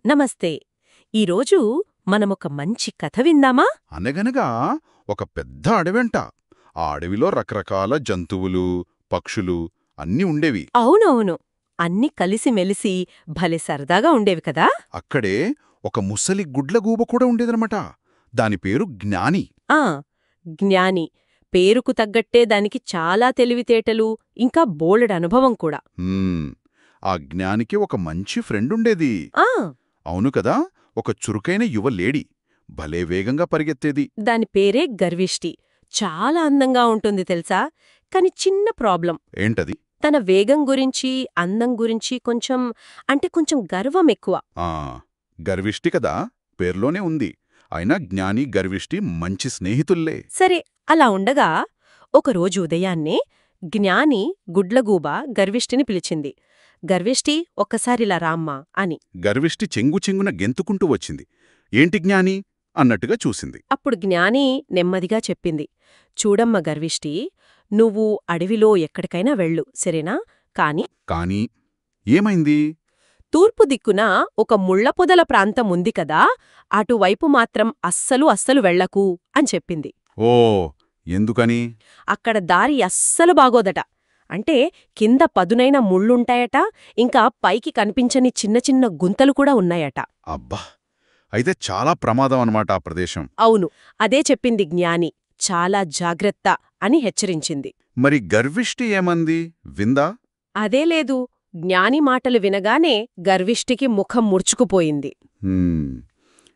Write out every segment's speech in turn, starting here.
నమస్తే. ఈరోజు మనమొక మంచి కథ విందామా? అనగనగా ఒక పెద్ద అడవంట. ఆ అడవిలో రకరకాల జంతువులు, పక్షులు అన్నీ ఉండేవి. అవునవును. అన్నీ కలిసిమెలిసి భలే సరదాగా ఉండేవి కదా? అక్కడే ఒక ముసలి గుడ్లగూబ కూడా ఉండేదనమాట. దాని పేరు జ్ఞాని. ఆ, జ్ఞాని. పేరుకు తగ్గట్టే దానికి చాలా తెలివితేటలు, ఇంకా బోలెడనుభవం కూడా. ఆ జ్ఞానికి ఒక మంచి ఫ్రెండుండేది. ఆ, అవును కదా, ఒక చురుకైన యువ లేడీ. భలే వేగంగా పరిగెత్తేది. దాని పేరే గర్విష్టి. చాలా అందంగా ఉంటుంది తెలుసా? కాని చిన్న ప్రాబ్లం. ఏంటది? తన వేగం గురించి, అందం గురించి కొంచెం గర్వం ఎక్కువ. ఆ గర్విష్టి కదా, పేర్లోనే ఉంది. అయినా జ్ఞాని, గర్విష్టి మంచి స్నేహితుల్లే. సరే, అలా ఉండగా ఒకరోజు ఉదయాన్నే జ్ఞాని గుడ్లగూబ గర్విష్టిని పిలిచింది. గర్విష్టి, ఒక్కసారిలా రామ్మా అని. గర్విష్టి చెంగున గెంతుకుంటూ వచ్చింది. ఏంటి జ్ఞాని అన్నట్టుగా చూసింది. అప్పుడు జ్ఞాని నెమ్మదిగా చెప్పింది. చూడమ్మ గర్విష్టి, నువ్వు అడవిలో ఎక్కడికైనా వెళ్ళు, సరేనా? కానీ ఏమైంది? తూర్పు దిక్కున ఒక ముళ్లపొదల ప్రాంతం ఉంది కదా, అటువైపు మాత్రం అస్సలు వెళ్లకు అని చెప్పింది. ఓ, ఎందుకని? అక్కడ దారి అస్సలు బాగోదట. అంటే కింద పదునైన ముళ్ళుంటాయట, ఇంకా పైకి కనిపించని చిన్న గుంతలు కూడా ఉన్నాయట. అబ్బా, అయితే చాలా ప్రమాదం అన్నమాట ఆ ప్రదేశం. అవును, అదే చెప్పింది జ్ఞాని. చాలా జాగ్రత్త అని హెచ్చరించింది. మరి గర్విష్టి ఏమంది, విందా? అదే లేదు. జ్ఞాని మాటలు వినగానే గర్విష్టికి ముఖం ముడుచుకుపోయింది.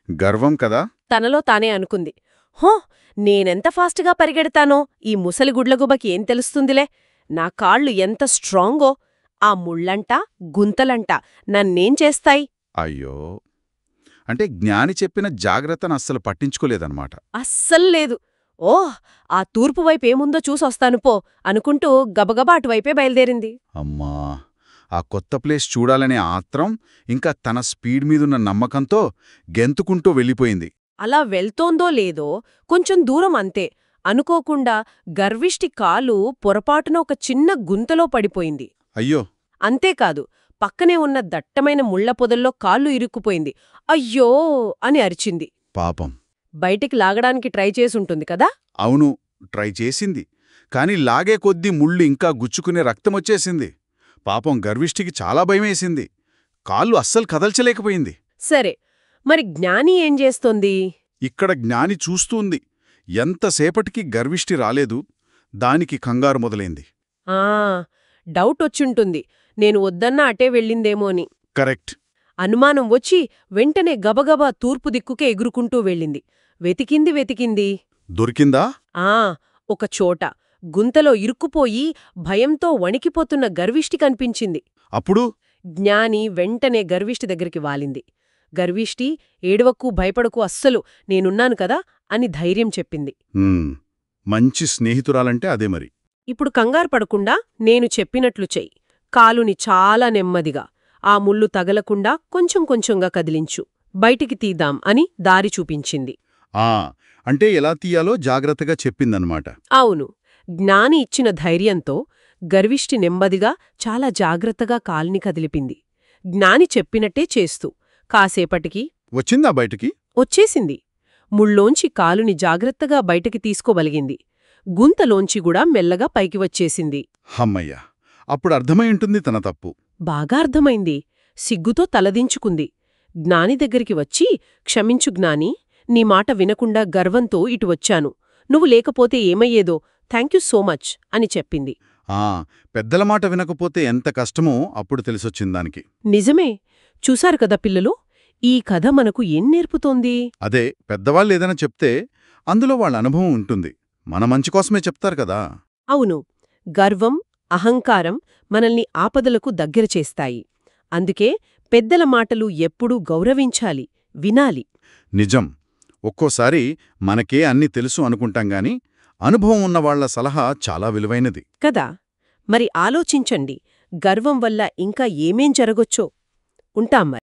గర్వం కదా. తనలో తానే అనుకుంది, హో, నేనెంత ఫాస్ట్గా పరిగెడతానో ఈ ముసలి గుడ్లగుబకి ఏం తెలుస్తుందిలే. నా కాళ్ళు ఎంత స్ట్రాంగో, ఆ ముళ్ళంట గుంతలంట నన్నేం చేస్తాయి? అయ్యో, అంటే జ్ఞాని చెప్పిన జాగ్రత్తను అస్సలు పట్టించుకోలేదన్నమాట. అస్సల్లేదు. ఓహ్, ఆ తూర్పువైపేముందో చూసొస్తాను పో అనుకుంటూ గబగబా అటువైపే బయలుదేరింది. అమ్మా, ఆ కొత్త ప్లేస్ చూడాలనే ఆత్రం, ఇంకా తన స్పీడ్ మీదున్న నమ్మకంతో గెంతుకుంటూ వెళ్ళిపోయింది. అలా వెళ్తోందో లేదో కొంచెం దూరం అంతే, అనుకోకుండా గర్విష్టి కాలు పొరపాటున ఒక చిన్న గుంతలో పడిపోయింది. అయ్యో. అంతేకాదు, పక్కనే ఉన్న దట్టమైన ముళ్ల పొదల్లో కాళ్ళు ఇరుక్కుపోయింది. అయ్యో అని అరిచింది. పాపం. బయటికి లాగడానికి ట్రై చేసుంటుంది కదా. అవును, ట్రై చేసింది. కాని లాగే కొద్దీ ముళ్ళు ఇంకా గుచ్చుకునే రక్తమొచ్చేసింది. పాపం గర్విష్టికి చాలా భయమేసింది. కాళ్ళు అస్సలు కదల్చలేకపోయింది. సరే, మరి జ్ఞాని ఏం చేస్తోంది? ఇక్కడ జ్ఞాని చూస్తూంది. ఎంతసేపటికి గర్విష్టి రాలేదు. దానికి కంగారు మొదలైంది. ఆ, డౌట్ వచ్చుంటుంది, నేను వద్దన్నా అటే వెళ్ళిందేమోని. కరెక్ట్. అనుమానం వచ్చి వెంటనే గబగబా తూర్పు దిక్కుకే ఎగురుకుంటూ వెళ్ళింది. వెతికింది. దొరికిందా? ఆ, ఒక చోట గుంతలో ఇరుక్కుపోయి భయంతో వణికిపోతున్న గర్విష్టి కనిపించింది. అప్పుడు జ్ఞాని వెంటనే గర్విష్టి దగ్గరికి వాలింది. గర్విష్టి, ఏడవకు, భయపడకు, అస్సలు నేనున్నాను కదా అని ధైర్యం చెప్పింది. మంచి స్నేహితురాలంటే అదే మరి. ఇప్పుడు కంగారు పడకుండా నేను చెప్పినట్లు చెయ్యి. కాలుని చాలా నెమ్మదిగా, ఆ ముళ్ళు తగలకుండా కొంచెంగా కదిలించు. బయటికి తీద్దాం అని దారి చూపించింది. అంటే ఎలా తీయాలో జాగ్రత్తగా చెప్పిందన్నమాట. అవును. జ్ఞాని ఇచ్చిన ధైర్యంతో గర్విష్టి నెమ్మదిగా, చాలా జాగ్రత్తగా కాలిని కదిలిపింది. జ్ఞాని చెప్పినట్టే చేస్తూ కాసేపటికి వచ్చిందా బయటికి? వచ్చేసింది. ముళ్ళోంచి కాలుని జాగ్రత్తగా బయటికి తీసుకోగలిగింది. గుంతలోంచి కూడా మెల్లగా పైకి వచ్చేసింది. హమ్మయ్యా, అప్పుడు అర్థమై ఉంటుంది తన తప్పు. బాగా అర్థమైంది. సిగ్గుతో తలదించుకుంది. జ్ఞాని దగ్గరికి వచ్చి, క్షమించు జ్ఞాని, నీ మాట వినకుండా గర్వంతో ఇటు వచ్చాను. నువ్వు లేకపోతే ఏమయ్యేదో, థాంక్యూ సో మచ్ అని చెప్పింది. పెద్దల మాట వినకపోతే ఎంత కష్టమో అప్పుడు తెలిసొచ్చిందానికి. నిజమే. చూశారు కదా పిల్లలు, ఈ కథ మనకు ఏం నేర్పుతోంది? అదే, పెద్దవాళ్ళు ఏదైనా చెప్తే అందులో వాళ్ళ అనుభవం ఉంటుంది. మన మంచి కోసమే చెప్తారు కదా. అవును. గర్వం, అహంకారం మనల్ని ఆపదలకు దగ్గర చేస్తాయి. అందుకే పెద్దల మాటలు ఎప్పుడూ గౌరవించాలి, వినాలి. నిజం. ఒక్కోసారి మనకే అన్ని తెలుసు అనుకుంటాంగాని అనుభవం ఉన్నవాళ్ల సలహా చాలా విలువైనది కదా. మరి ఆలోచించండి, గర్వం వల్ల ఇంకా ఏమేం జరగొచ్చో. ఉంటాం మరి.